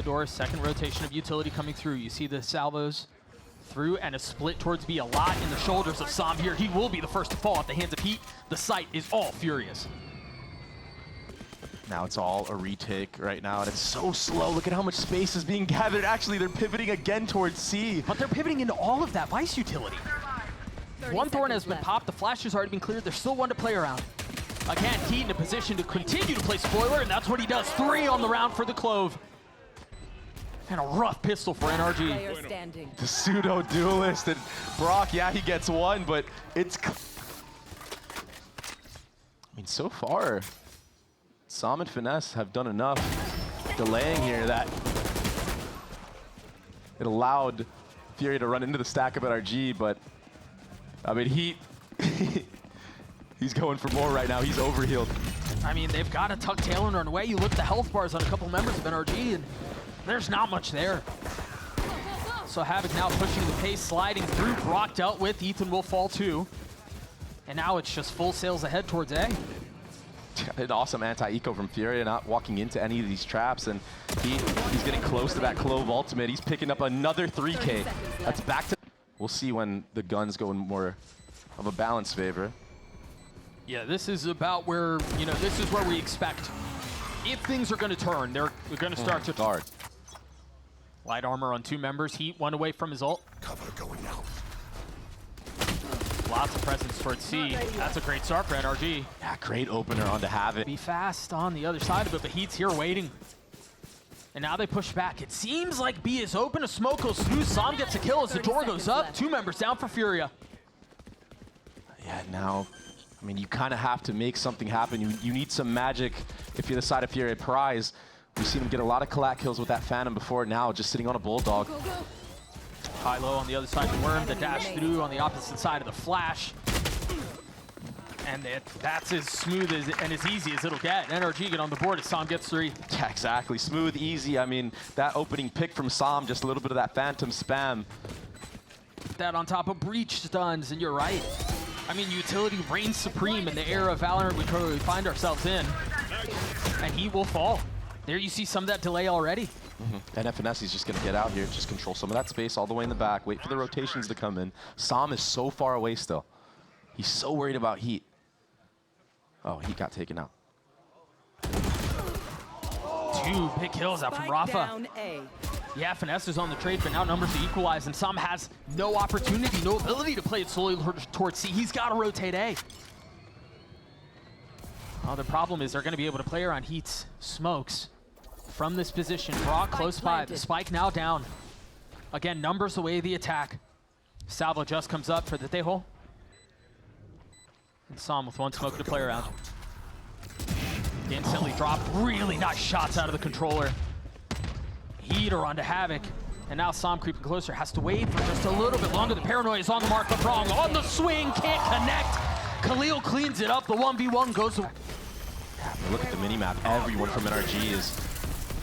Door, second rotation of utility coming through. You see the salvos through and a split towards B. A lot in the shoulders of Sam here. He will be the first to fall at the hands of Heat. The site is all Furious. Now it's all a retake right now, and it's so slow. Look at how much space is being gathered. Actually, they're pivoting again towards C. But they're pivoting into all of that Vice utility. One Thorn has been popped. The flash has already been cleared. There's still one to play around. Again, Heat in a position to continue to play spoiler, and that's what he does. 3 on the round for the Clove. And a rough pistol for NRG. The pseudo-duelist, and Brock, yeah, he gets one, but it's... I mean, so far, Sam and Finesse have done enough delaying here that it allowed Furia to run into the stack of NRG, but, I mean, he's going for more right now. He's overhealed. I mean, they've got to tuck tail and run away. You look at the health bars on a couple members of NRG, and there's not much there. So Havoc now pushing the pace, sliding through. Brock dealt with. Ethan will fall too. And now it's just full sails ahead towards A. An awesome anti-eco from Furia, not walking into any of these traps, and he's getting close to that Clove ultimate. He's picking up another 3K. That's back to... We'll see when the guns go in more of a balanced favor. Yeah, this is about where, you know, this is where we expect. If things are going to turn, they're going to start to guard. Light armor on 2 members. Heat one away from his ult. Cover going out. Lots of presence towards C. That's a great start for NRG. Yeah, great opener onto Havoc. Be fast on the other side of it, but Heat's here waiting. And now they push back. It seems like B is open. A smoke goes through. Sam gets a kill as the door goes up. Left. 2 members down for Furia. Yeah, now, I mean, you kind of have to make something happen. You need some magic if you're the side of Furia Prize. We've seen him get a lot of collat kills with that Phantom before. Now just sitting on a Bulldog. High-low on the other side of the Worm. The dash through on the opposite side of the Flash. And that's as smooth and as easy as it'll get. NRG get on the board as Sam gets 3. Yeah, exactly. Smooth, easy. I mean, that opening pick from Sam, just a little bit of that Phantom spam. That on top of breach stuns, and you're right. I mean, utility reigns supreme in the era of Valorant we currently find ourselves in. And he will fall. There you see some of that delay already. And FNS is just going to get out here, just control some of that space all the way in the back, wait for the rotations to come in. Sam is so far away still. He's so worried about Heat. Oh, Heat got taken out. 2 big kills out from Rafa. Yeah, Finesse is on the trade, but now numbers are equalized, and Sam has no opportunity, no ability to play it slowly towards C. He's got to rotate A. Oh, the problem is they're going to be able to play around Heat's smokes from this position. Brock close by. The spike now down. Again, numbers away the attack. Salvo just comes up for the Tejo. And Sam with 1 smoke to play around. Instantly dropped. Really nice shots out of the controller. Heater onto Havoc. And now Sam creeping closer. Has to wait for just a little bit longer. The paranoia is on the mark, but wrong. On the swing, can't connect. Khalil cleans it up. The 1v1 goes away. Yeah, look at the minimap. Everyone from NRG is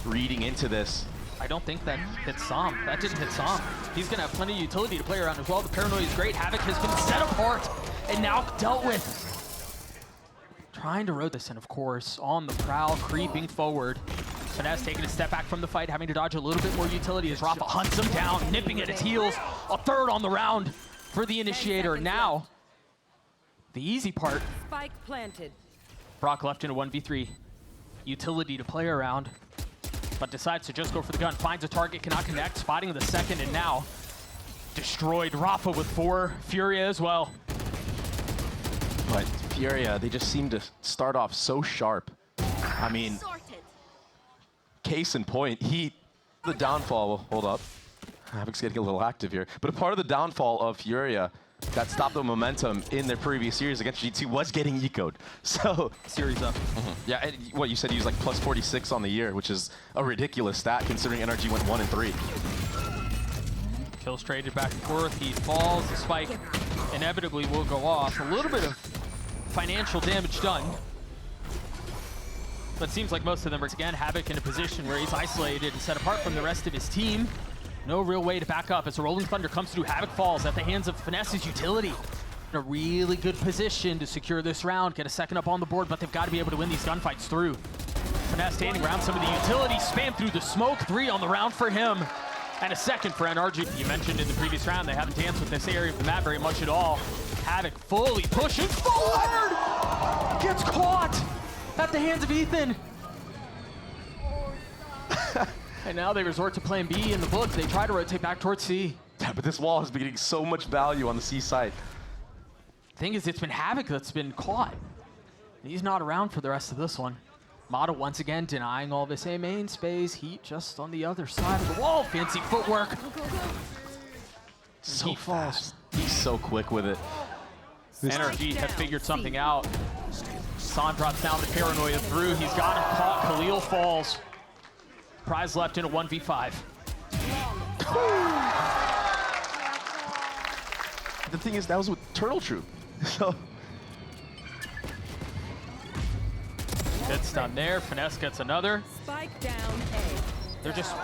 reading into this. I don't think that hit Sam. That didn't hit Sam. He's going to have plenty of utility to play around as well. The paranoia is great. Havoc has been set apart and now dealt with. Trying to road this in, of course, on the prowl, creeping forward. Finesse taking a step back from the fight, having to dodge a little bit more utility as Rafa hunts him down, nipping at his heels. A 3rd on the round for the initiator. Now, the easy part. Spike planted. Brock left in a 1v3. Utility to play around, but decides to just go for the gun. Finds a target, cannot connect, spotting the 2nd, and now destroyed. Rafa with 4, Furia as well. But Furia, they just seem to start off so sharp. I mean, case in point, Heat, the downfall, hold up. Havoc's getting a little active here. But a part of the downfall of Furia that stopped the momentum in their previous series against G2 was getting ecoed. So, series up. Yeah, and what you said, he was like plus 46 on the year, which is a ridiculous stat considering NRG went 1 and 3. Kills traded back and forth. He falls. The spike inevitably will go off. A little bit of financial damage done. But it seems like most of them are, again, Havoc in a position where he's isolated and set apart from the rest of his team. No real way to back up as a Rolling Thunder comes through. Havoc falls at the hands of Finesse's utility. In a really good position to secure this round, get a 2nd up on the board, but they've got to be able to win these gunfights through. Finesse standing around some of the utility, spam through the smoke, 3 on the round for him. And a second for NRG. You mentioned in the previous round, they haven't danced with this area of the map very much at all. Havoc fully pushing forward! Gets caught at the hands of Ethan. And now they resort to plan B in the book. They try to rotate back towards C. Yeah, but this wall has been getting so much value on the C side. Thing is, it's been Havoc that's been caught. He's not around for the rest of this one. Mata once again denying all this A main space. Heat just on the other side of the wall. Fancy footwork. So fast. He's so quick with it. NRG have figured something out. San drops down the paranoia through. He's got him caught. Khalil falls. Prize left in a 1v5. The thing is, that was with Turtle Troop. So good stun there. Finesse gets another. Spike down A. They're just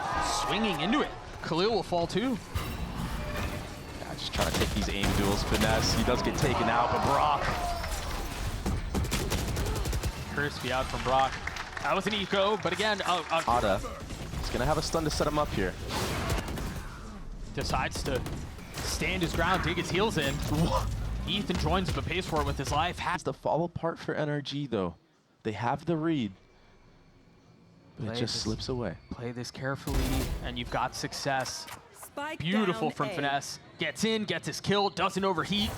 swinging into it. Khalil will fall too. yeah, just trying to take these aim duels. Finesse, he does get taken out, but Brock. Crispy out from Brock. That was an eco, but again, Ada is gonna have a stun to set him up here. decides to stand his ground, dig his heels in. Ethan joins him, but pays for it with his life. It's the follow part for NRG though. They have the read, but it just slips away. Play this carefully, and you've got success. Spike Beautiful down from A. Finesse. Gets in, gets his kill, doesn't overheat.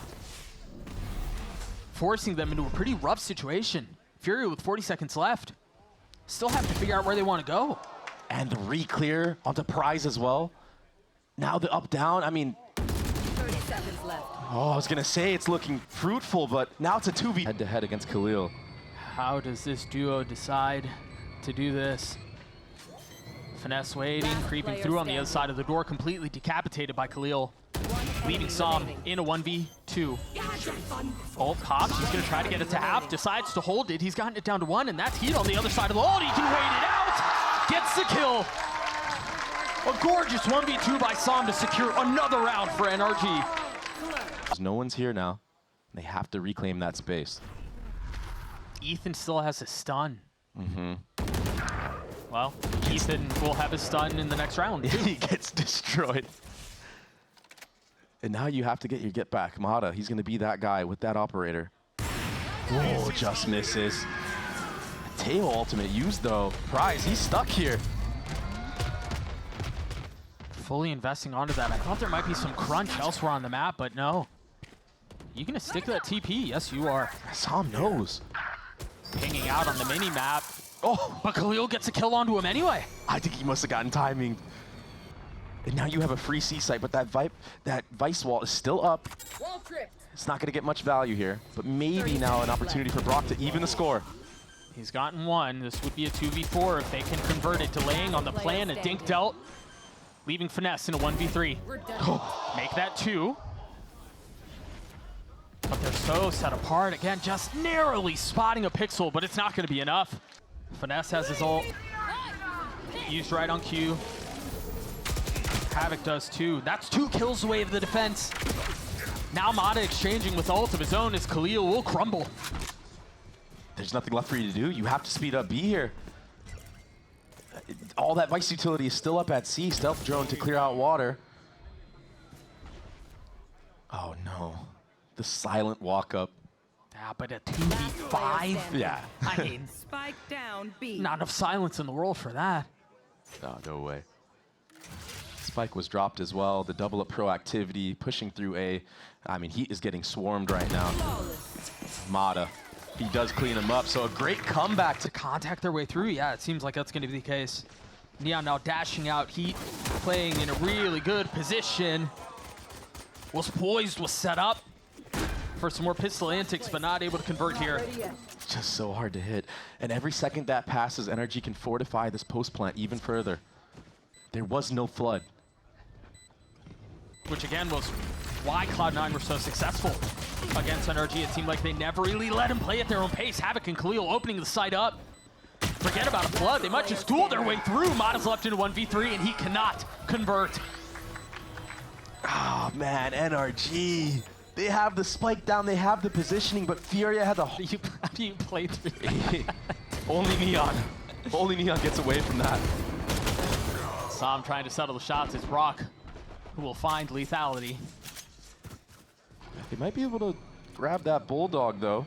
Forcing them into a pretty rough situation. Furia with 40 seconds left. Still have to figure out where they want to go. And the re-clear onto Prize as well. Now the up-down, I mean, 30 seconds left. oh, I was gonna say it's looking fruitful, but now it's a 2v head-to-head against Khalil. How does this duo decide to do this? Finesse waiting, creeping through on the other side of the door, completely decapitated by Khalil. Leaving Som in a 1v2. Ult pops, he's gonna try to get it to half, decides to hold it. He's gotten it down to 1, and that's Heat on the other side of the ult. He can wait it out, gets the kill. A gorgeous 1v2 by Som to secure another round for NRG. No one's here now. They have to reclaim that space. Ethan still has a stun. Well, Ethan will have a stun in the next round. He gets destroyed. And now you have to get your get back. Mata, he's gonna be that guy with that operator. Whoa, just misses. Tail ultimate used though. Prize, he's stuck here. Fully investing onto that. I thought there might be some crunch elsewhere on the map, but no. You gonna stick to that TP? Yes, you are. Sam knows. Pinging out on the mini map. Oh, But Khalil gets a kill onto him anyway. I think he must have gotten timing. And now you have a free C site, but that Vice wall is still up. Wall tripped. It's not gonna get much value here, but maybe now an opportunity for Brock to even the score. He's gotten one. This would be a 2v4 if they can convert it. Delaying on the plan, a dink dealt. Leaving Finesse in a 1v3. We're done. Make that 2. But they're so set apart. Again, just narrowly spotting a pixel, but it's not going to be enough. Finesse has his ult. Used right on cue. Havoc does too. That's 2 kills away of the defense. Now Mata exchanging with ult of his own as Khalil will crumble. There's nothing left for you to do. You have to speed up B here. All that Vice utility is still up at C. Stealth drone to clear out water. Oh no. The silent walk up. Yeah, but a 2v5? Yeah. I mean, Spike down B. not enough silence in the world for that. Oh, no way. Spike was dropped as well. The double up proactivity, pushing through A. I mean, Heat is getting swarmed right now. Mata. He does clean him up, so a great comeback to Contact their way through, yeah, it seems like that's going to be the case. Neon now dashing out, Heat playing in a really good position. Was poised, was set up for some more pistol antics, but not able to convert here. It's just so hard to hit. And every second that passes, NRG can fortify this post plant even further. There was no flood. Which again was why Cloud9 were so successful against NRG. It seemed like they never really let him play at their own pace. Havoc and Khalil opening the site up. Forget about a flood. They might just duel their way through. Mata's left into 1v3, and he cannot convert. Oh man, NRG. They have the spike down, they have the positioning, but Furia had the How do you play through? only Neon. Only Neon gets away from that. Sam trying to settle the shots. It's Brock who will find lethality. They might be able to grab that Bulldog, though.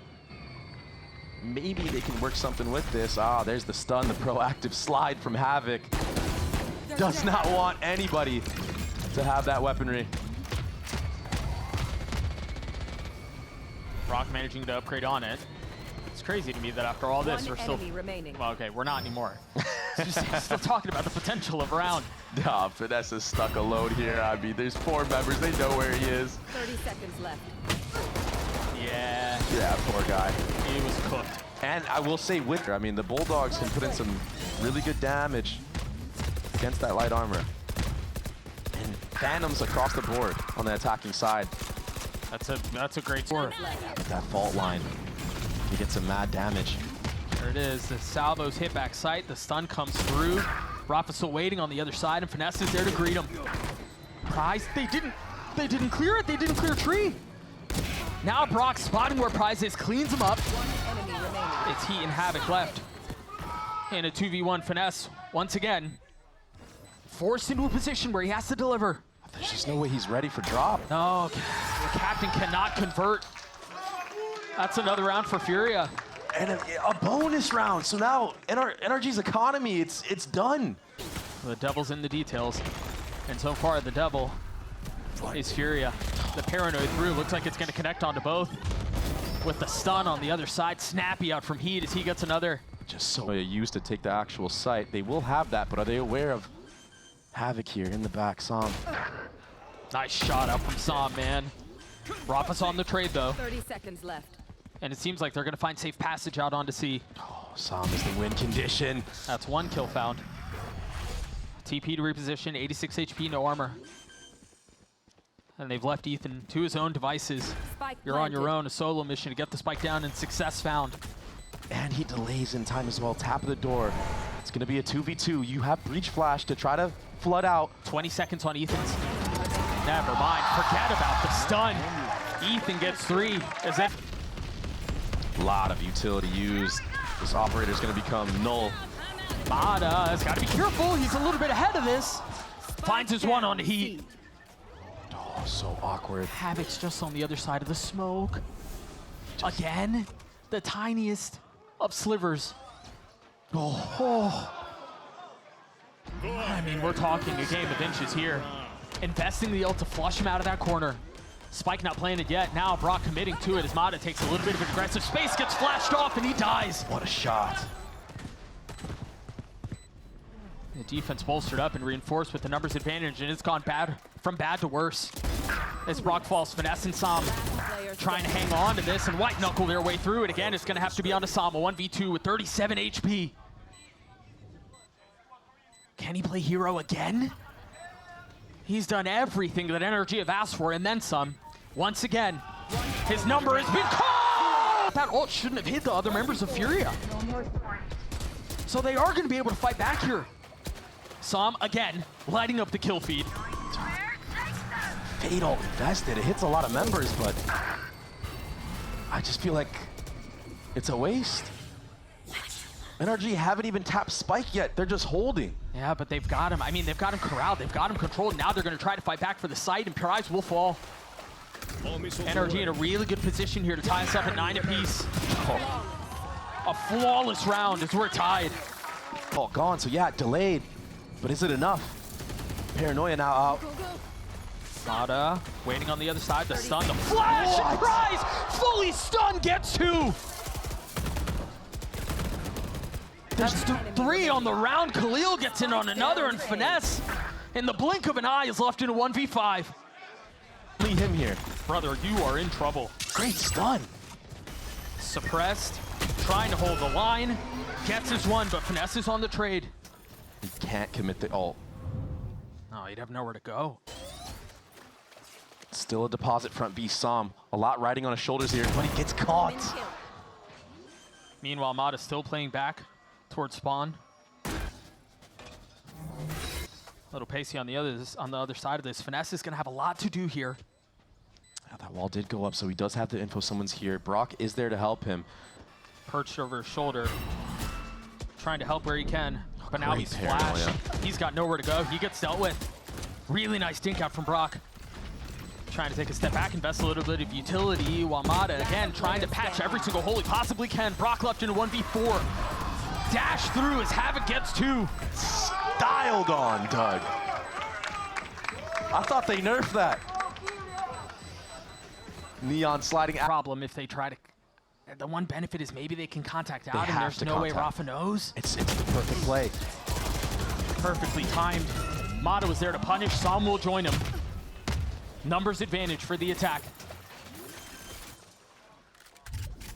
Maybe they can work something with this. Ah, there's the stun, the proactive slide from Havoc. Does not want anybody to have that weaponry. Brock managing to upgrade on it. It's crazy to me that after all this, we're still... remaining. Well, okay, we're not anymore. Still talking about the potential of round. Nah, Finesse is stuck alone here. I mean, there's 4 members. They know where he is. 30 seconds left. Yeah, Yeah, poor guy. he was cooked. And I will say with her, I mean, the Bulldogs can put in some really good damage against that light armor. And Phantoms across the board on the attacking side. That's a great score. That fault line, he gets some mad damage. There it is. The salvo's hit back sight. The stun comes through. Rafa's still waiting on the other side, and Finesse is there to greet him. Prize, they didn't clear it. They didn't clear tree. Now Brock spotting where Prize is, cleans him up. It's Heat and Havoc left. And a 2v1 Finesse, once again, forced into a position where he has to deliver. There's just no way he's ready for drop. No, the captain cannot convert. That's another round for Furia. And a bonus round. So now NRG's economy, it's done. The devil's in the details. And so far, the devil is Furia. The paranoid through looks like it's going to connect onto both. With the stun on the other side, Snappy out from Heat as he gets another. Just so used to take the actual site. They will have that, but are they aware of Havoc here in the back? Sam. Nice shot out from Sam, man. Rafa's on the trade, though. 30 seconds left. And it seems like they're going to find safe passage out onto C. Oh, Sam is the win condition. That's 1 kill found. TP to reposition, 86 HP, no armor. And they've left Ethan to his own devices. Spike You're on your planted. own, a solo mission to get the spike down, and success found. And he delays in time as well. Tap of the door. It's going to be a 2v2. You have Breach Flash to try to flood out. 20 seconds on Ethan's. Never mind. Forget about the stun. Ethan gets 3. As if A lot of utility used. This operator's going to become null. Mada has got to be careful. He's a little bit ahead of this. Finds his one on Heat. Oh, so awkward. Havoc's just on the other side of the smoke. Again, the tiniest of slivers. Oh. I mean, we're talking a game of inches here. Investing the ult to flush him out of that corner. Spike not playing it yet. Now Brock committing to it as Mada takes a little bit of an aggressive space, gets flashed off, and he dies. What a shot. The defense bolstered up and reinforced with the numbers advantage, and it's gone from bad to worse. As Brock falls, Finesse and Sam trying to hang on to this and white knuckle their way through it. Again, it's going to have to be on to Sam, a 1v2 with 37 HP. Can he play hero again? He's done everything that NRG have asked for and then some. Once again, his number has been called! That ult shouldn't have hit the other members of Furia. So they are going to be able to fight back here. Sam, again, lighting up the kill feed. Fatal invested. It hits a lot of members, but I just feel like it's a waste. NRG haven't even tapped Spike yet. They're just holding. Yeah, but they've got him. I mean, they've got him corralled. They've got him controlled. Now they're going to try to fight back for the site, and Prize will fall. NRG in a really good position here to tie us up at 9 apiece. Oh. A flawless round as we're tied. Oh, gone. So yeah, delayed. But is it enough? Paranoia now out. Mada waiting on the other side. The stun, the flash, and Prize fully stunned gets 2. That's 3 on the round. Khalil gets in on another, and Finesse, in the blink of an eye, is left in a 1v5. Leave him here. Brother, you are in trouble. Great stun. Suppressed, trying to hold the line. Gets his one, but Finesse is on the trade. He can't commit the ult. Oh, he'd have nowhere to go. Still a deposit front B. Sam. A lot riding on his shoulders here, but he gets caught. Meanwhile, Mada's still playing back towards spawn. A little pacey on the other side of this. Finesse is going to have a lot to do here. Yeah, that wall did go up, so he does have the info. Someone's here. Brock is there to help him. Perched over his shoulder. Trying to help where he can, but now Great he's paranoia. flashed. He's got nowhere to go. He gets dealt with. Really nice dink out from Brock. Trying to take a step back, invest a little bit of utility. Wamada again trying to patch every single hole he possibly can. Brock left in a 1v4. Dash through as Havoc gets 2. Dialed on, Doug. I thought they nerfed that. Neon sliding out. Problem if they try to. The one benefit is maybe they can contact out, and have there's to no way contact. Rafa knows. It's the perfect play. Perfectly timed. Mata was there to punish. Sam will join him. Numbers advantage for the attack.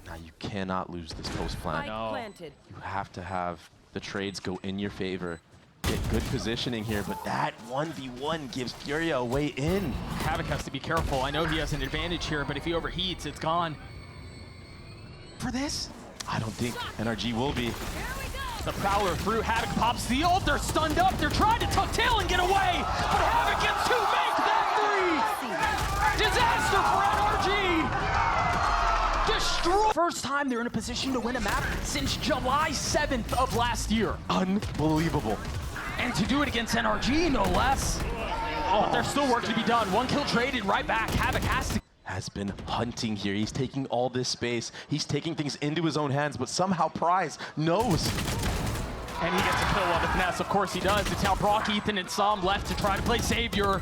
Now you cannot lose this post plan. No. Planted. You have to have the trades go in your favor. Get good positioning here, but that 1v1 gives Furia a way in. Havoc has to be careful. I know he has an advantage here, but if he overheats, it's gone. For this? I don't think NRG will be. The Prowler through. Havoc pops the ult. They're stunned up. They're trying to tuck tail and get away. But Havoc gets 2. Make that 3. Disaster for NRG. Destroy. First time they're in a position to win a map since July 7th of last year. Unbelievable. And to do it against NRG, no less. Oh, but there's still work to be done. 1 kill traded right back. Havoc has been hunting here. He's taking all this space. He's taking things into his own hands, but somehow Prize knows. And he gets a kill on the finesse. Of course he does. It's now Brock, Ethan, and Sam left to try to play Savior.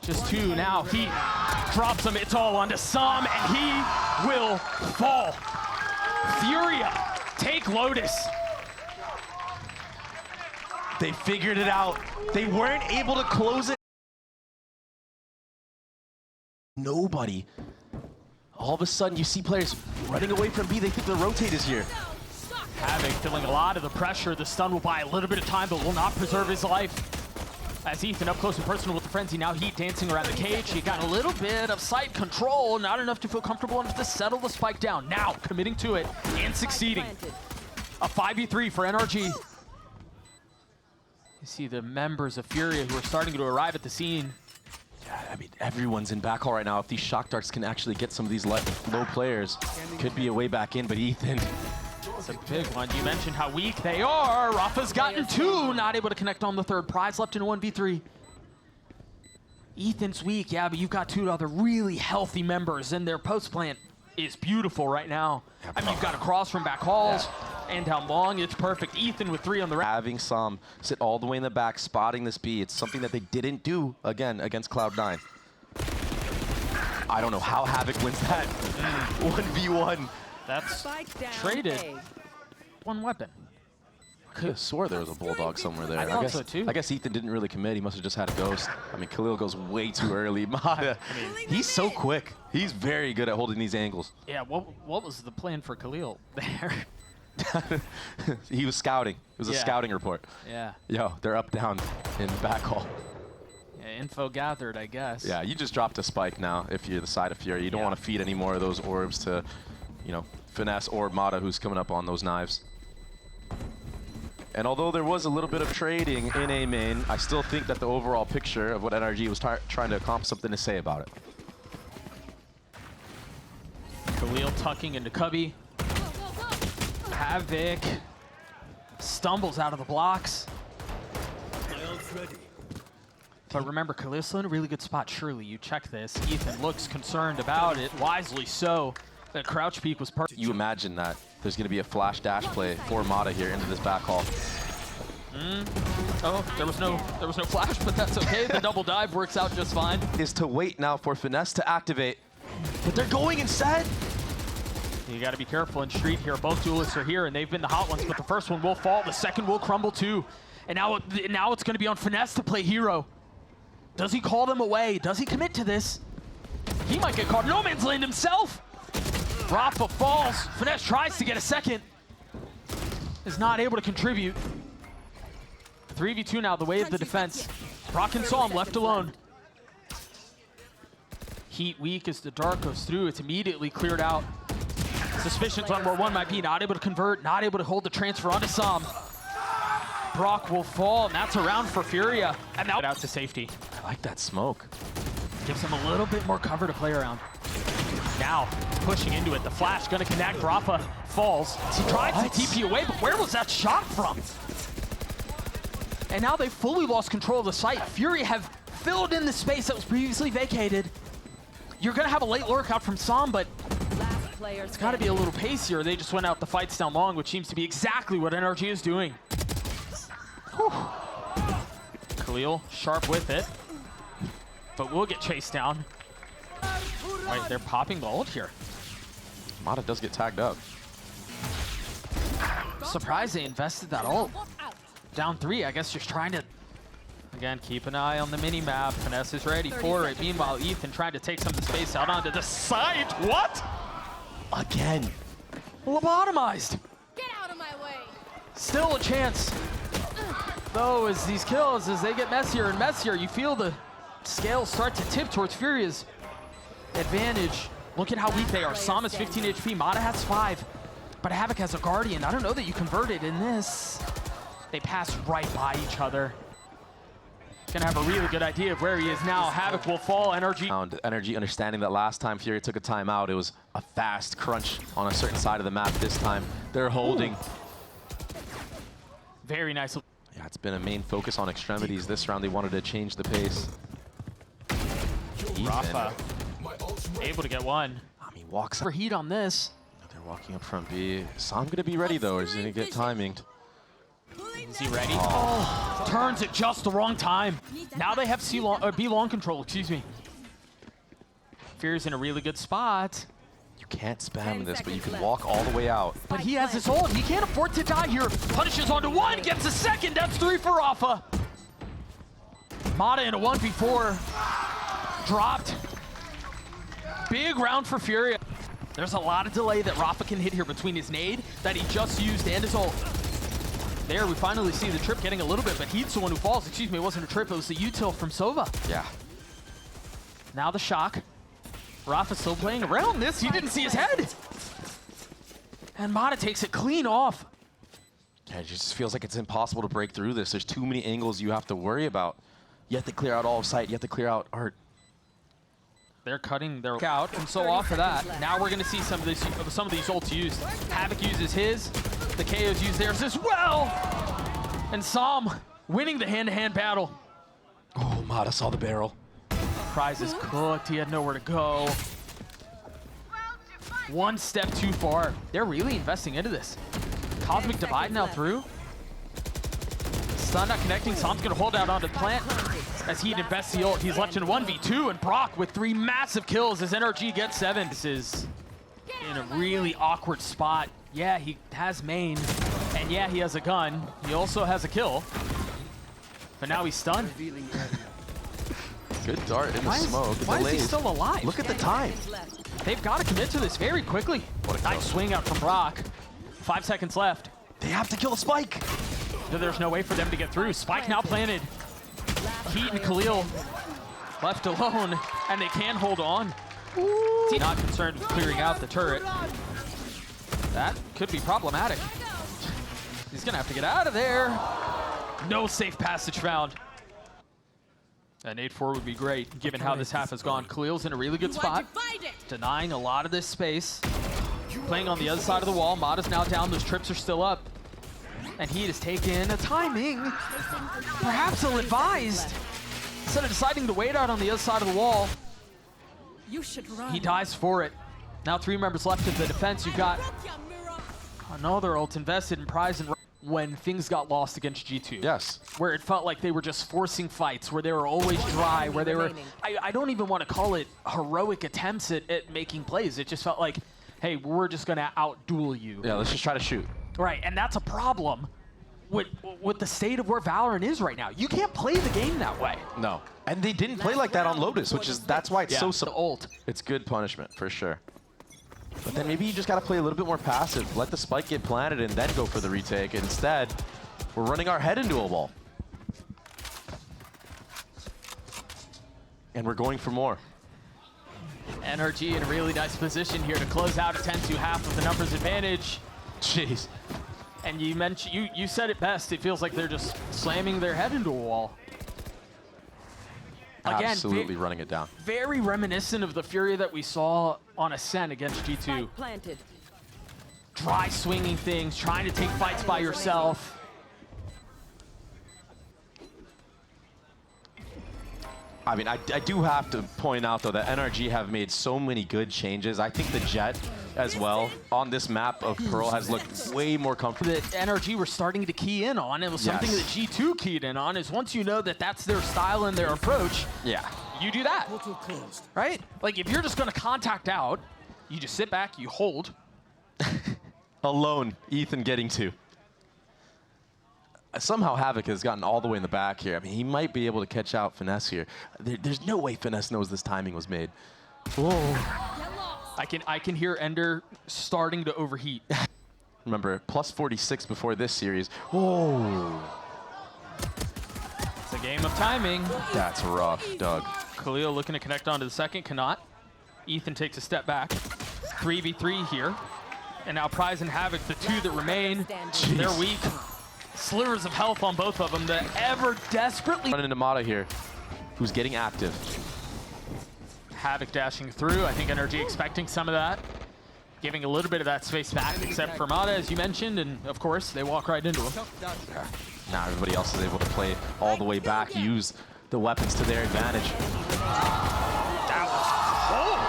Just 2 now. He drops him. It's all onto Sam, and he will fall. Furia take Lotus. They figured it out. They weren't able to close it. Nobody. All of a sudden, you see players running away from B. They think the rotate is here. Havoc feeling a lot of the pressure. The stun will buy a little bit of time, but will not preserve his life. As Ethan up close and personal with the frenzy, now Heat dancing around the cage. He got a little bit of site control, not enough to feel comfortable enough to settle the spike down. Now committing to it and succeeding. A 5v3 for NRG. You see the members of Furia who are starting to arrive at the scene. I mean, everyone's in backhaul right now. If these shock darts can actually get some of these low players, could be a way back in, but Ethan. It's a big one. You mentioned how weak they are. Rafa's gotten 2, not able to connect on the 3rd. Prize left in a 1v3. Ethan's weak, yeah, but you've got 2 other really healthy members, and their post plant is beautiful right now. I mean, you've got a cross from back halls, and down long, it's perfect. Ethan with 3 on the right. Having Sam sit all the way in the back, spotting this B, it's something that they didn't do, again, against Cloud9. I don't know how Havoc wins that 1v1. That's traded. 1 weapon. I could have swore there was a Bulldog somewhere there. I thought so too. I guess Ethan didn't really commit. He must have just had a ghost. I mean, Khalil goes way too early. Mata, he's so quick. He's very good at holding these angles. Yeah, what was the plan for Khalil there? He was scouting. It was a scouting report. Yeah. Yo, they're up, down in the back hall. Yeah, info gathered, I guess. Yeah, you just dropped a spike now if you're the side of Fury. You don't want to feed any more of those orbs to, you know, finesse or Mata, who's coming up on those knives. And although there was a little bit of trading in A main, I still think that the overall picture of what NRG was trying to accomplish something to say about it. Khalil tucking into Cubby. Havoc stumbles out of the blocks. But remember, Khalil's still in a really good spot. Surely you check this. Ethan looks concerned about it, wisely so. The crouch peek was perfect. You imagine that there's going to be a flash dash play for Mata here into this back hall. Oh, there was no flash, but that's okay. The double dive works out just fine. Is to wait now for Finesse to activate, but they're going instead. You got to be careful in Street here. Both duelists are here, and they've been the hot ones, but the first one will fall. The second will crumble too. And now it's going to be on Finesse to play hero. Does he call them away? Does he commit to this? He might get caught. No man's land himself. Rafa falls. Finesse tries to get a second. Is not able to contribute. 3v2 now, the way of the defense. Brock and Psalm left alone. Heat weak as the dart goes through. It's immediately cleared out. Suspicions on where 1 might be. Not able to convert. Not able to hold the transfer onto Psalm. Brock will fall, and that's a round for Furia. And now out to safety. I like that smoke. Gives him a little bit more cover to play around. Now, pushing into it. The flash gonna connect. Rafa falls. He tried to TP away, but where was that shot from? And now they fully lost control of the site. Fury have filled in the space that was previously vacated. You're gonna have a late lurk out from Som, but it's gotta be a little pacier. They just went out the fights down long, which seems to be exactly what NRG is doing. Whew. Khalil, sharp with it, but will get chased down. Right, they're popping the ult here. Mata does get tagged up. Surprised they invested that ult. Down 3, I guess just trying to, again, keep an eye on the mini-map. Finesse is ready for it. Meanwhile, Ethan trying to take some of the space out onto the side. What? Again. Lobotomized. Get out of my way. Still a chance. Though, as these kills, as they get messier and messier, you feel the scales start to tip towards Furia's advantage. Look at how weak they are. Som is 15 HP, Mata has 5, but Havoc has a Guardian. I don't know that you converted in this. They pass right by each other. Gonna have a really good idea of where he is now. Havoc will fall. NRG understanding that last time Furia took a timeout, it was a fast crunch on a certain side of the map. This time, they're holding. Ooh. Very nice. Yeah, it's been a main focus on extremities this round. They wanted to change the pace. Rafa able to get one. He walks For heat on this. They're walking up from B. Som gonna be ready though, or is he gonna get timinged? Is he ready? Oh, turns at just the wrong time. Now they have B long control, excuse me. Fear's in a really good spot. You can't spam this, but you can walk all the way out. But he has his ult. He can't afford to die here. Punishes onto 1, gets a second. That's 3 for Rafa. Mata in a 1v4. Dropped. Big round for Furia. There's a lot of delay that Rafa can hit here between his nade that he just used and his ult. There, we finally see the trip getting a little bit, but he's the one who falls. Excuse me, it wasn't a trip, it was the util from Sova. Yeah. Now the shock. Rafa still playing around this. He didn't see his head. And Mata takes it clean off. Yeah, it just feels like it's impossible to break through this. There's too many angles you have to worry about. You have to clear out all of sight. You have to clear out art. They're cutting their out, and so off of that, now we're going to see some of these ults used. Havoc uses his. The KOs use theirs as well. And Som winning the hand-to-hand battle. Oh, Mata saw the barrel. Prize is cooked. He had nowhere to go. One step too far. They're really investing into this. Cosmic Divide now through. Stun not connecting. Som's going to hold out onto the plant. As he invests the ult, he's left in 1v2, and Brock with 3 massive kills as NRG gets 7. This is in a really awkward spot. Yeah, he has main, and yeah, he has a gun. He also has a kill, but now he's stunned. Good dart in the smoke. Why is he still alive? Look at the time. They've got to commit to this very quickly. Nice swing out from Brock. 5 seconds left. They have to kill the spike. There's no way for them to get through. Spike now planted. Heat and Khalil left alone, and they can hold on. Not concerned with clearing out the turret. That could be problematic. He's gonna have to get out of there. No safe passage found. An 8-4 would be great, given how this half has gone. Khalil's in a really good spot, denying a lot of this space. Playing on the other side of the wall. Mata's now down, those trips are still up. And Heat has taken a timing, perhaps ill-advised. Instead of deciding to wait out on the other side of the wall, he dies for it. Now 3 members left of the defense. You've got another ult invested in Prize and when things got lost against G2. Yes. Where it felt like they were just forcing fights, where they were always dry, where they were, I don't even want to call it heroic attempts at making plays. It just felt like, hey, we're just going to out-duel you. Yeah, let's just try to shoot. Right, and that's a problem with the state of where Valorant is right now. You can't play the game that way. No. And they didn't play like that on Lotus, which is, that's why it's so the ult. It's good punishment, for sure. But then maybe you just got to play a little bit more passive. Let the spike get planted and then go for the retake. Instead, we're running our head into a wall. And we're going for more. NRG in a really nice position here to close out a 10-2 half of the numbers advantage. Jeez. And you mentioned, you said it best. It feels like they're just slamming their head into a wall. Again, absolutely running it down. Very reminiscent of the Furia that we saw on Ascent against G2. Spike planted. Dry swinging things, trying to take fights by yourself. I mean, I do have to point out, though, that NRG have made so many good changes. I think the Jet as well on this map of Pearl has looked way more comfortable. That NRG were starting to key in on. It was something that G2 keyed in on, is once you know that that's their style and their approach, Yeah. you do that, right? Like, if you're just going to contact out, you just sit back, you hold. Alone, Ethan getting 2. Somehow Havoc has gotten all the way in the back here. I mean, he might be able to catch out Finesse here. There's no way Finesse knows this timing was made. Whoa. I can hear Ender starting to overheat. Remember, plus 46 before this series. Whoa. It's a game of timing. That's rough, Doug. Khalil looking to connect onto the second, cannot. Ethan takes a step back. 3v3 here. And now Prize and Havoc, the 2 that remain, Jeez. they're weak. Slivers of health on both of them that ever desperately... Running into Mata here, who's getting active. Havoc dashing through. I think NRG expecting some of that. Giving a little bit of that space back, except for Mata, as you mentioned, and of course, they walk right into him. Now everybody else is able to play all the way back, use the weapons to their advantage. That was cold.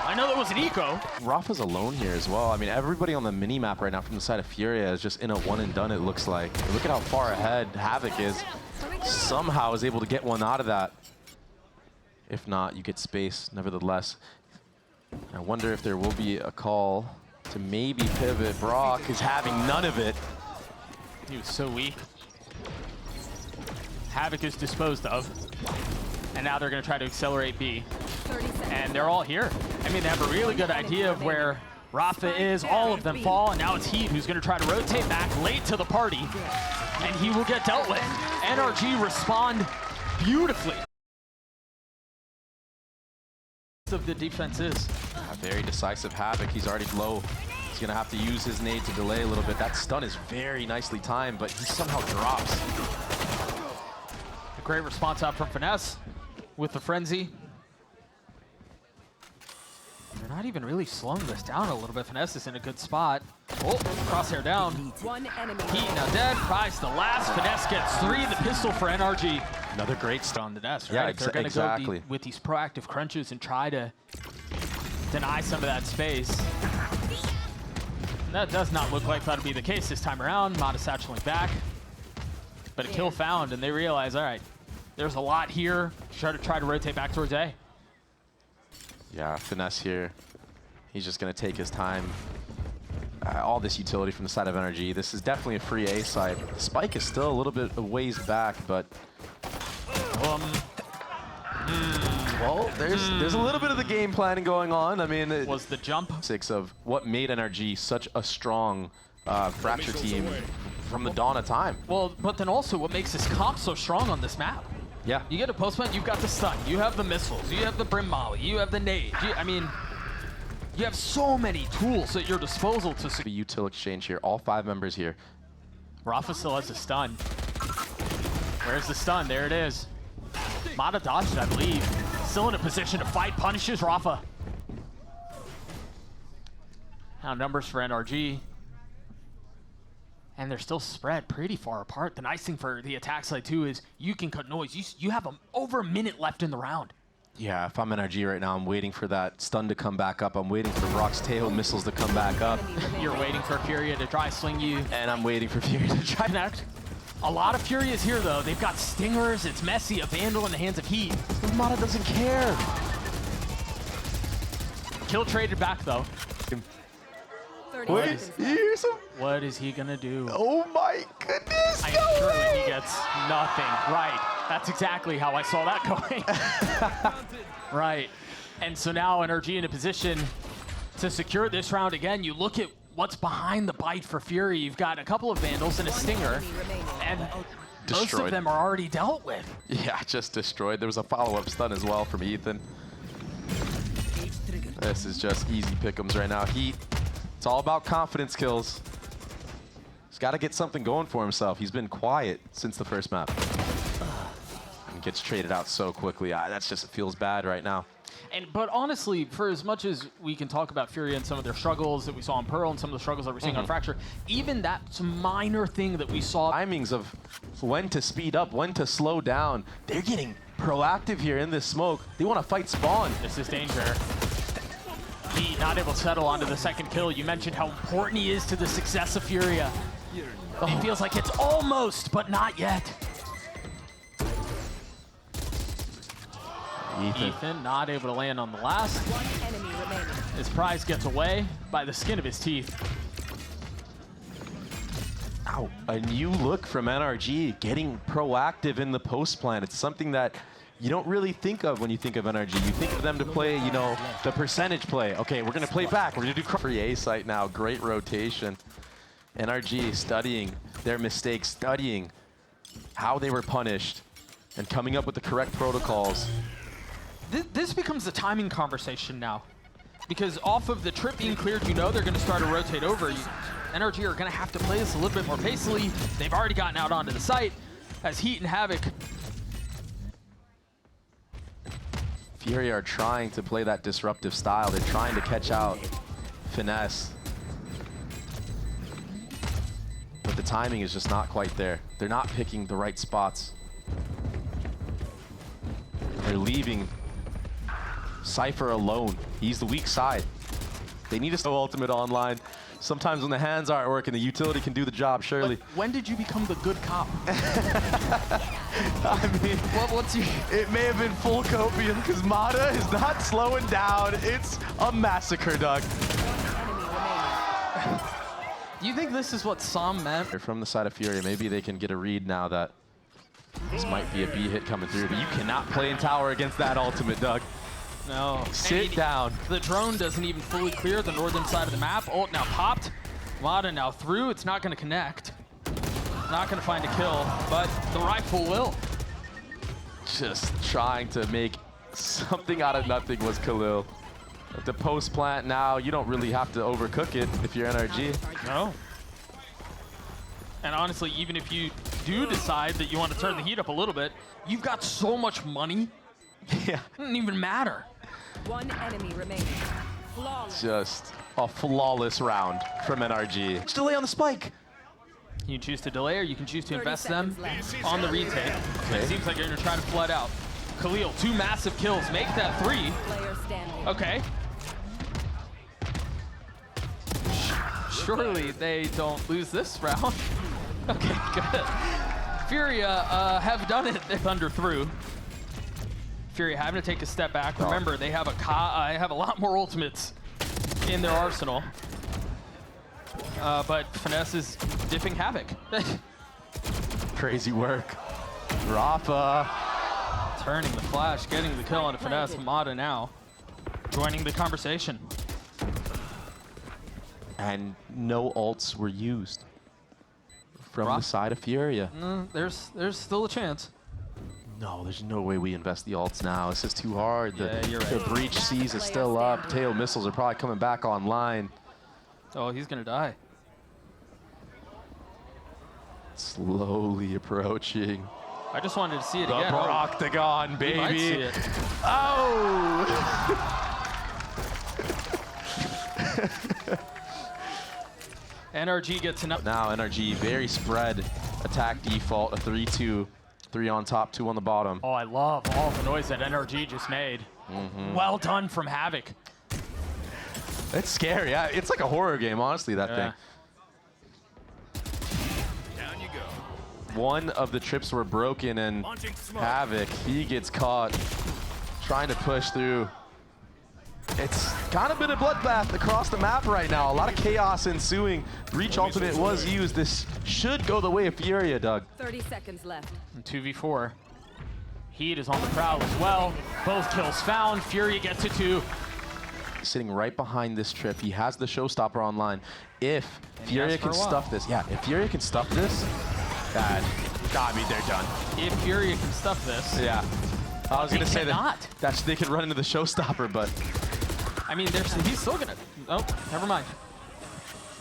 I know that was an eco. Rafa's alone here as well. I mean, everybody on the mini-map right now from the side of Furia is just in a one and done, it looks like. Look at how far ahead Havoc is. Somehow is able to get one out of that. If not, you get space, nevertheless. I wonder if there will be a call to maybe pivot. Brock is having none of it. He was so weak. Havoc is disposed of. And now they're going to try to accelerate B. And they're all here. I mean, they have a really good idea of where Rafa is. All of them fall, and now it's Heat who's going to try to rotate back late to the party. And he will get dealt with. NRG respond beautifully. Of the defense is. A very decisive Havoc. He's already low. He's going to have to use his nade to delay a little bit. That stun is very nicely timed, but he somehow drops. A great response out from Finesse with the frenzy. They're not even really slowing this down a little bit. Finesse is in a good spot. Oh, crosshair down. One enemy. Heat now dead. Prize the last. Finesse gets 3. The pistol for NRG. Another great stun. On the desk, Yeah, right? They're going to exactly. go with these proactive crunches and try to deny some of that space. And that does not look like that'll be the case this time around. Mata satcheling back. But a kill found, and they realize, all right, there's a lot here. Try to rotate back towards A. Yeah, Finesse here. He's just going to take his time. All this utility from the side of NRG. This is definitely a free A side. Spike is still a little bit a ways back, but... Well, there's a little bit of the game planning going on. I mean... Was the jump? 6 of what made NRG such a strong Fracture team from the dawn of time. Well, but then also what makes this comp so strong on this map? Yeah. You get a postman, you've got the stun, you have the missiles, you have the brim molly, you have the nade. I mean, you have so many tools at your disposal to... The util exchange here, all 5 members here. Rafa still has a stun. Where's the stun? There it is. Mata dodged it, I believe. Still in a position to fight, punishes Rafa. Now numbers for NRG. And they're still spread pretty far apart. The nice thing for the attack side too is you can cut noise. You have over a minute left in the round. Yeah, if I'm NRG right now, I'm waiting for that stun to come back up. I'm waiting for Brock's tail missiles to come back up. You're waiting for Furia to try swing you. And I'm waiting for Furia to try connect. A lot of Furias here though. They've got stingers, it's messy, a Vandal in the hands of Heat. Mata doesn't care. Kill traded back though. Wait, here's some... What is he gonna do? Oh my goodness! I am sure that he gets nothing. Right. That's exactly how I saw that going. Right. And so now NRG in a position to secure this round again. You look at what's behind the bite for Fury. You've got a couple of Vandals and a Stinger. And most of them are already dealt with. Yeah, just destroyed. There was a follow-up stun as well from Ethan. This is just easy pick'ems right now. Heat. It's all about confidence kills. He's got to get something going for himself. He's been quiet since the first map. and gets traded out so quickly. That's just, it feels bad right now. But honestly, for as much as we can talk about Furia and some of their struggles that we saw in Pearl and some of the struggles that we're seeing on Fracture, even that minor thing that we saw. Timings of when to speed up, when to slow down. They're getting proactive here in this smoke. They want to fight spawn. This is danger. He not able to settle onto the second kill. You mentioned how important he is to the success of Furia. It feels like it's almost, but not yet. Ethan not able to land on the last. One enemy remaining. His prize gets away by the skin of his teeth. Ow. A new look from NRG, getting proactive in the post plan. It's something that you don't really think of when you think of NRG. You think of them to play, you know, the percentage play. Okay, we're going to play back. We're going to do free A site now. Great rotation. NRG studying their mistakes, studying how they were punished, and coming up with the correct protocols. This becomes a timing conversation now. Because off of the trip being cleared, you know they're going to start to rotate over. NRG are going to have to play this a little bit more pacily. They've already gotten out onto the site as Heat and Havoc. Furia are trying to play that disruptive style. They're trying to catch out Finesse. But the timing is just not quite there. They're not picking the right spots. They're leaving Cypher alone. He's the weak side. They need to go ultimate online. Sometimes when the hands aren't working, the utility can do the job, surely. But when did you become the good cop? I mean, what's your... It may have been full copium because Mata is not slowing down. It's a massacre, Doug. Do you think this is what Sam meant? They're from the side of Furia. Maybe they can get a read now that this might be a B hit coming through, but you cannot play in tower against that ultimate, Doug. No. Sit down. The drone doesn't even fully clear the northern side of the map. Ult now popped. Mata now through. It's not going to connect. Not going to find a kill, but the rifle will. Just trying to make something out of nothing was Khalil. At the post plant now, you don't really have to overcook it if you're NRG. No. And honestly, even if you do decide that you want to turn the heat up a little bit, you've got so much money. Yeah. It doesn't even matter. One enemy remaining. Flawless. Just a flawless round from NRG. It's delay on the spike. You can choose to delay or you can choose to 30 invest them seconds left. on the retake. Okay. It seems like you're going to try to flood out. Khalil, 2 massive kills. Make that 3. Player standing. Okay. Surely they don't lose this round. Okay, good. Furia have done it. They're under through. Furia having to take a step back. Remember, they have a lot more ultimates in their arsenal. But Finesse is dipping Havoc. Crazy work. Rafa. Turning the flash, getting the kill on Finesse. Mata now joining the conversation. And no ults were used from the side of Furia. There's still a chance. No, there's no way we invest the ults now. This is too hard. Yeah, you're right. The breach seas is still up. Tail missiles are probably coming back online. Oh, he's gonna die. Slowly approaching. I just wanted to see it The again. Octagon, You baby. might see it. Oh! NRG gets enough. Now NRG, very spread attack default, a 3-2. 3 on top, 2 on the bottom. Oh, I love all the noise that NRG just made. Well done from Havoc. It's scary. Yeah, it's like a horror game, honestly, that thing. Down you go. One of the trips were broken, and Havoc, he gets caught trying to push through. It's kind of been a bloodbath across the map right now. A lot of chaos ensuing. Breach ultimate was used. This should go the way of Furia, Doug. 30 seconds left. And 2v4. Heat is on the prowl as well. Both kills found. Furia gets it too. Sitting right behind this trip. He has the showstopper online. If Furia can stuff this, if Furia can stuff this, I mean, they're done. If Furia can stuff this. Yeah. I was going to say cannot. that they could run into the showstopper, but I mean, he's still gonna. Oh, never mind.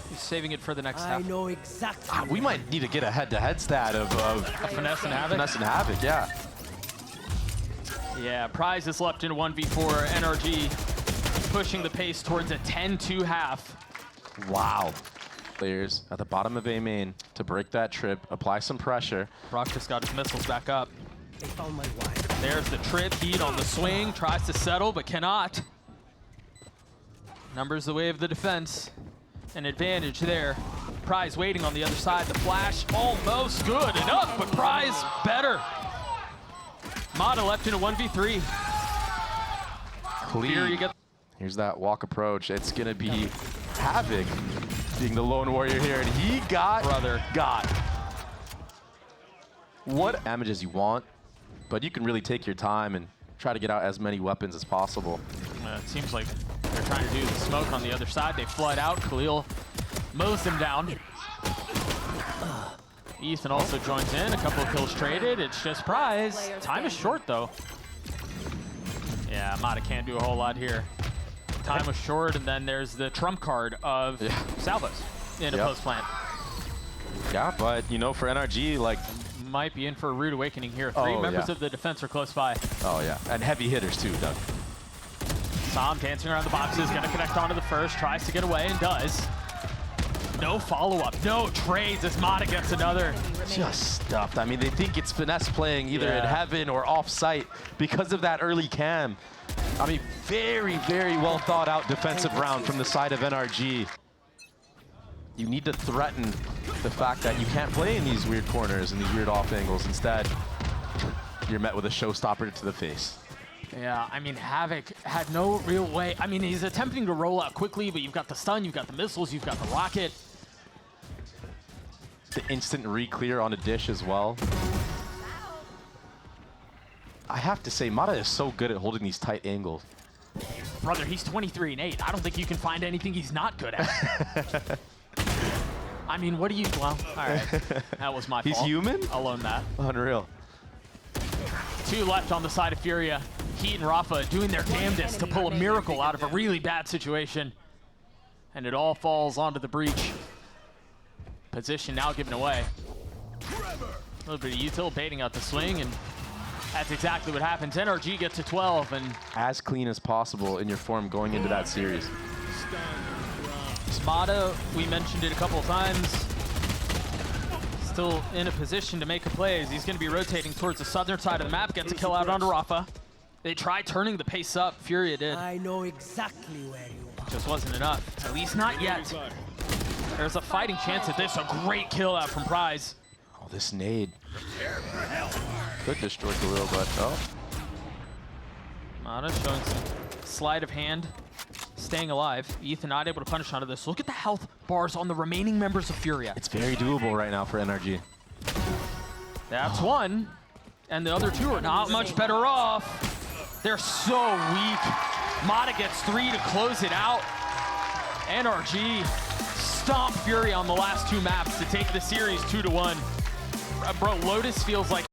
He's saving it for the next half. I know exactly. we might need to get a head-to-head stat of Finesse and Havoc. Finesse and Havoc, yeah. Yeah, Prize is left in a 1v4. NRG pushing the pace towards a 10-2 half. Wow. Players at the bottom of A main to break that trip, apply some pressure. Brock just got his missiles back up. They found my wife. There's the trip, Heat on the swing, tries to settle, but cannot. Numbers the way of the defense. An advantage there. Prize waiting on the other side. The flash almost good enough, but Prize better. Mata left in a 1v3. Clean. Here's that walk approach. It's going to be Havoc being the lone warrior here, and he got what damages you want, but you can really take your time and try to get out as many weapons as possible. It seems like they're trying to do the smoke on the other side. They flood out. Khalil mows them down. Ethan also joins in. A couple of kills traded. It's just Prize. Time is short, though. Yeah, Mata can't do a whole lot here. Time was short, and then there's the trump card of Salvos in a post plant. Yeah, but you know, for NRG, like, might be in for a rude awakening here. Three members of the defense are close by. Oh yeah, and heavy hitters too, Doug. Sam dancing around the boxes, gonna connect onto the first, tries to get away and does. No follow-up, no trades as Mata gets another. Just stuffed. I mean, they think it's finesse playing either in heaven or off-site because of that early cam. I mean, very, very well thought out defensive round from the side of NRG. You need to threaten the fact that you can't play in these weird corners and these weird off angles. Instead, you're met with a showstopper to the face. Yeah, I mean, Havoc had no real way. I mean, he's attempting to roll out quickly, but you've got the stun, you've got the missiles, you've got the rocket. The instant re-clear on a dish as well. I have to say, Mata is so good at holding these tight angles. Brother, he's 23-8. I don't think you can find anything he's not good at. I mean, what do you... Well, all right. That was my fault. He's human? I'll own that. Unreal. Two left on the side of Furia. Heat and Rafa doing their damnedest to pull a miracle out of a really bad situation. And it all falls onto the breach. Position now given away. A little bit of util baiting out the swing, and that's exactly what happens. NRG gets to 12, and as clean as possible in your form going into that series. Mata, we mentioned it a couple of times, still in a position to make a play as he's going to be rotating towards the southern side of the map, gets a kill out onto Rafa. They tried turning the pace up, Furia did. I know exactly where you are. Just wasn't enough, at least not yet. There's a fighting chance at this, a great kill out from Prize. Oh, this nade. Could destroy Khalil, but Mata showing some sleight of hand, staying alive. Ethan not able to punish onto this. Look at the health bars on the remaining members of Furia. It's very doable right now for NRG. That's one, and the other two are not much better off. They're so weak. Mata gets 3 to close it out. NRG stomp Furia on the last two maps to take the series 2-1. Bro, Lotus feels like